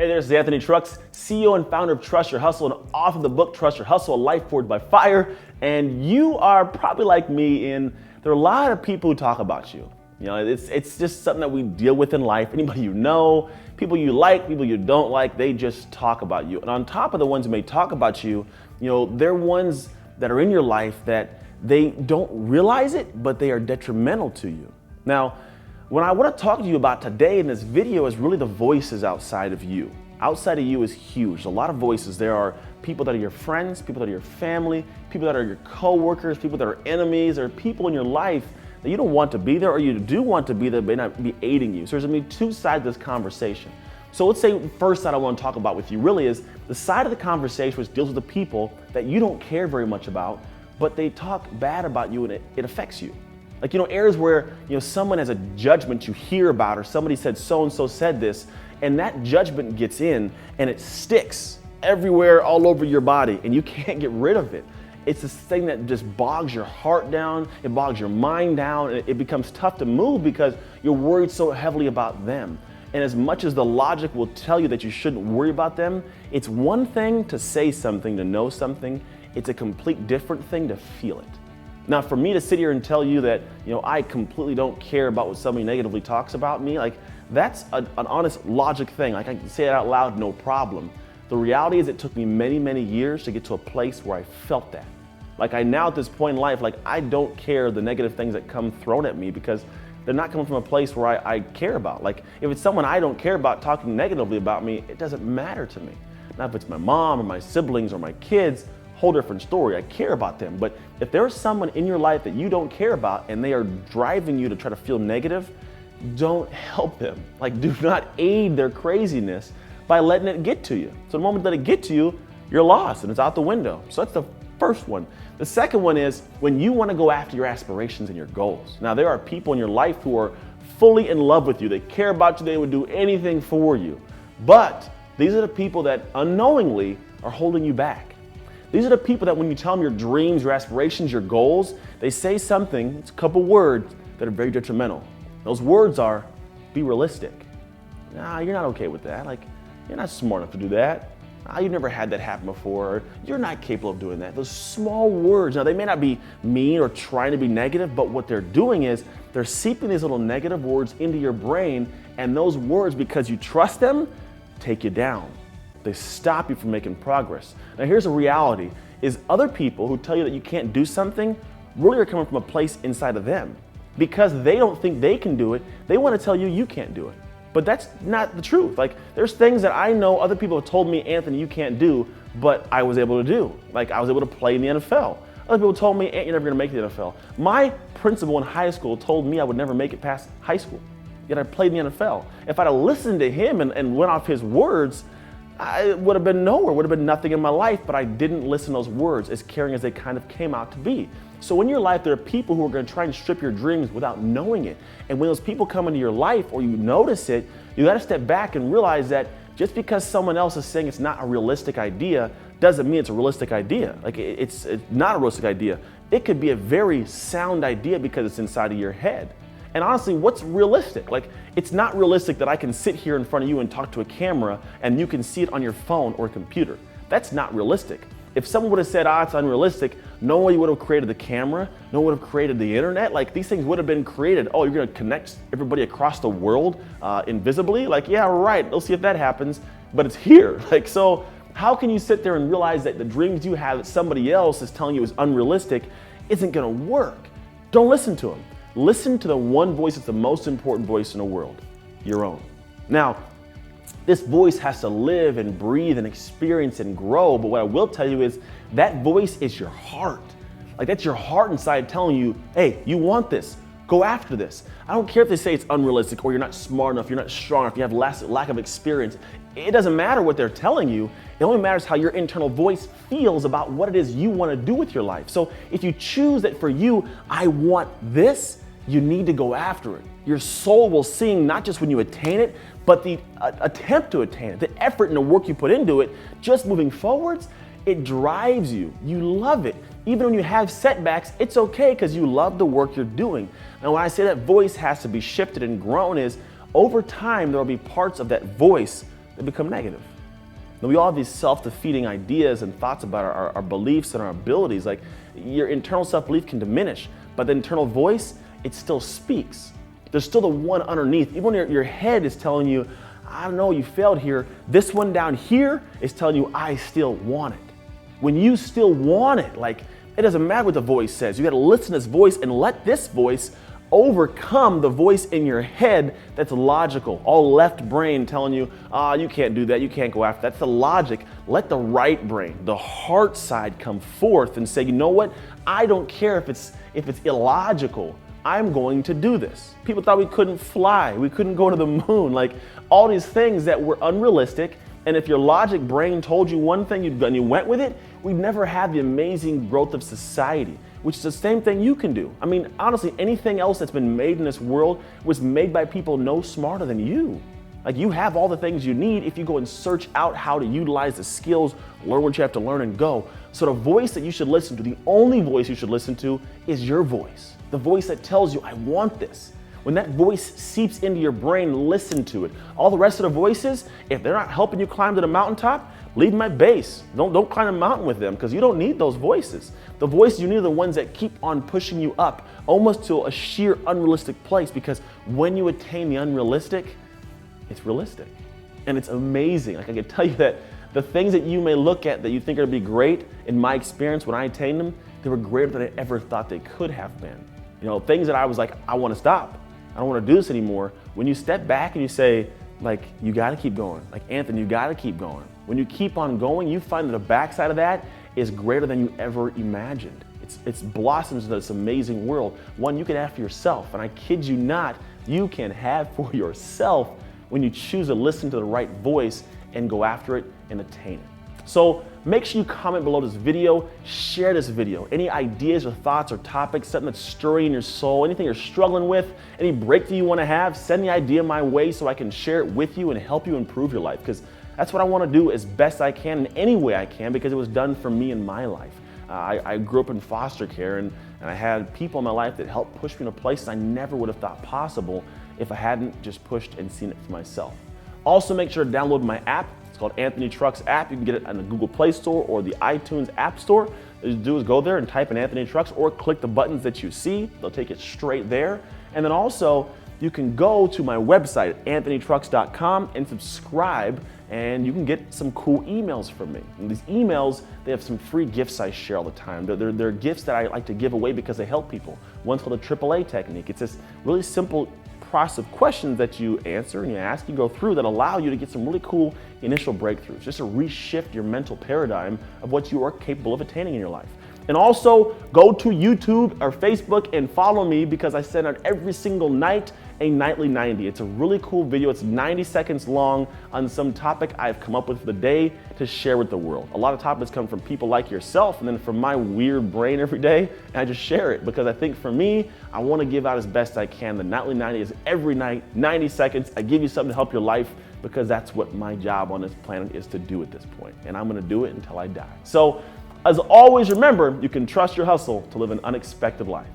Hey there, this is Anthony Trucks, CEO and founder of Trust Your Hustle and author of the book, Trust Your Hustle, A Life Forged by Fire. And you are probably like me in there are a lot of people who talk about you. You know, it's just something that we deal with in life. Anybody you know, people you like, people you don't like, they just talk about you. And on top of the ones who may talk about you, you know, they're ones that are in your life that they don't realize it, but they are detrimental to you. Now, what I want to talk to you about today in this video is really the voices outside of you. Outside of you is huge. A lot of voices. There are people that are your friends, people that are your family, people that are your co-workers, people that are enemies. There are people in your life that you don't want to be there, or you do want to be there, but may not be aiding you. So there's going to be two sides of this conversation. So let's say the first side I want to talk about with you really is the side of the conversation which deals with the people that you don't care very much about, but they talk bad about you and it affects you. Like, you know, areas where, you know, someone has a judgment you hear about, or somebody said so-and-so said this, and that judgment gets in and it sticks everywhere all over your body and you can't get rid of it. It's this thing that just bogs your heart down, it bogs your mind down, and it becomes tough to move because you're worried so heavily about them. And as much as the logic will tell you that you shouldn't worry about them, it's one thing to say something, to know something, it's a complete different thing to feel it. Now, for me to sit here and tell you that, you know, I completely don't care about what somebody negatively talks about me, like, that's an honest logic thing. Like, I can say it out loud, no problem. The reality is it took me many, many years to get to a place where I felt that. Like, I now at this point in life, like, I don't care the negative things that come thrown at me because they're not coming from a place where I care about. Like, if it's someone I don't care about talking negatively about me, it doesn't matter to me. Now, if it's my mom or my siblings or my kids, whole different story. I care about them. But if there's someone in your life that you don't care about and they are driving you to try to feel negative, don't help them. Like, do not aid their craziness by letting it get to you. So the moment that it gets to you, you're lost and it's out the window. So that's the first one. The second one is when you want to go after your aspirations and your goals. Now, there are people in your life who are fully in love with you. They care about you. They would do anything for you. But these are the people that unknowingly are holding you back. These are the people that when you tell them your dreams, your aspirations, your goals, they say something, it's a couple words that are very detrimental. Those words are, be realistic. Nah, you're not okay with that. Like, you're not smart enough to do that. Nah, you've never had that happen before. Or, you're not capable of doing that. Those small words, now they may not be mean or trying to be negative, but what they're doing is they're seeping these little negative words into your brain, and those words, because you trust them, take you down. They stop you from making progress. Now, here's a reality, is other people who tell you that you can't do something really are coming from a place inside of them. Because they don't think they can do it, they want to tell you you can't do it. But that's not the truth. Like, there's things that I know other people have told me, Anthony, you can't do, but I was able to do. Like, I was able to play in the NFL. Other people told me, you're never going to make the NFL. My principal in high school told me I would never make it past high school, yet I played in the NFL. If I'd have listened to him and went off his words, I would have been nowhere, would have been nothing in my life, but I didn't listen to those words as caring as they kind of came out to be. So in your life, there are people who are going to try and strip your dreams without knowing it. And when those people come into your life or you notice it, you got to step back and realize that just because someone else is saying it's not a realistic idea doesn't mean it's a realistic idea. Like, it's not a realistic idea. It could be a very sound idea because it's inside of your head. And honestly, what's realistic? Like, it's not realistic that I can sit here in front of you and talk to a camera and you can see it on your phone or computer. That's not realistic. If someone would have said, it's unrealistic, no one would have created the camera, no one would have created the internet. Like, these things would have been created. Oh, you're gonna connect everybody across the world invisibly? Like, yeah, right, let's see if that happens, but it's here. Like, so how can you sit there and realize that the dreams you have that somebody else is telling you is unrealistic isn't gonna work? Don't listen to them. Listen to the one voice that's the most important voice in the world, your own. Now, this voice has to live and breathe and experience and grow, but what I will tell you is that voice is your heart. Like, that's your heart inside telling you, hey, you want this, go after this. I don't care if they say it's unrealistic or you're not smart enough, you're not strong enough, you have lack of experience. It doesn't matter what they're telling you. It only matters how your internal voice feels about what it is you want to do with your life. So if you choose that for you, I want this, you need to go after it. Your soul will sing not just when you attain it, but the attempt to attain it, the effort and the work you put into it, just moving forwards, it drives you. You love it. Even when you have setbacks, it's okay because you love the work you're doing. And when I say that voice has to be shifted and grown is over time, there will be parts of that voice they become negative. Now, we all have these self-defeating ideas and thoughts about our beliefs and our abilities. Like, your internal self-belief can diminish, but the internal voice, it still speaks. There's still the one underneath. Even when your head is telling you, I don't know, you failed here, this one down here is telling you, I still want it. When you still want it, like, it doesn't matter what the voice says. You got to listen to this voice and let this voice overcome the voice in your head that's logical, all left brain telling you, you can't do that, you can't go after that. That's the logic. Let the right brain, the heart side, come forth and say, you know what? I don't care if it's illogical. I'm going to do this. People thought we couldn't fly, we couldn't go to the moon, like all these things that were unrealistic. And if your logic brain told you one thing and you went with it, we'd never have the amazing growth of society, which is the same thing you can do. I mean, honestly, anything else that's been made in this world was made by people no smarter than you. Like, you have all the things you need if you go and search out how to utilize the skills, learn what you have to learn, and go. So the voice that you should listen to, the only voice you should listen to, is your voice. The voice that tells you, I want this. When that voice seeps into your brain, listen to it. All the rest of the voices, if they're not helping you climb to the mountaintop, leave them at base. Don't climb the mountain with them, because you don't need those voices. The voices you need are the ones that keep on pushing you up, almost to a sheer unrealistic place, because when you attain the unrealistic, it's realistic. And it's amazing. Like, I can tell you that the things that you may look at that you think are to be great, in my experience, when I attained them, they were greater than I ever thought they could have been. You know, things that I was like, I want to stop. I don't want to do this anymore. When you step back and you say, like, you got to keep going. Like, Anthony, you got to keep going. When you keep on going, you find that the backside of that is greater than you ever imagined. It's blossoms into this amazing world, one you can have for yourself. And I kid you not, you can have for yourself when you choose to listen to the right voice and go after it and attain it. So make sure you comment below this video, share this video. Any ideas or thoughts or topics, something that's stirring in your soul, anything you're struggling with, any breakthrough you want to have, send the idea my way so I can share it with you and help you improve your life. Because that's what I want to do as best I can in any way I can, because it was done for me in my life. I grew up in foster care, and I had people in my life that helped push me to places I never would have thought possible if I hadn't just pushed and seen it for myself. Also, make sure to download my app. It's called Anthony Trucks app. You can get it on the Google Play Store or the iTunes App Store. All you do is go there and type in Anthony Trucks, or click the buttons that you see. They'll take it straight there. And then also, you can go to my website, anthonytrucks.com, and subscribe, and you can get some cool emails from me. And these emails, they have some free gifts I share all the time. They're gifts that I like to give away because they help people. One's called the AAA technique. It's this really simple process of questions that you answer and you ask, you go through, that allow you to get some really cool initial breakthroughs, just to reshift your mental paradigm of what you are capable of attaining in your life. And also, go to YouTube or Facebook and follow me, because I send out every single night a nightly 90. It's a really cool video. It's 90 seconds long on some topic I've come up with for the day to share with the world. A lot of topics come from people like yourself, and then from my weird brain every day, and I just share it because I think, for me, I want to give out as best I can. The nightly 90 is every night, 90 seconds. I give you something to help your life, because that's what my job on this planet is to do at this point. And I'm going to do it until I die. So, as always, remember, you can trust your hustle to live an unexpected life.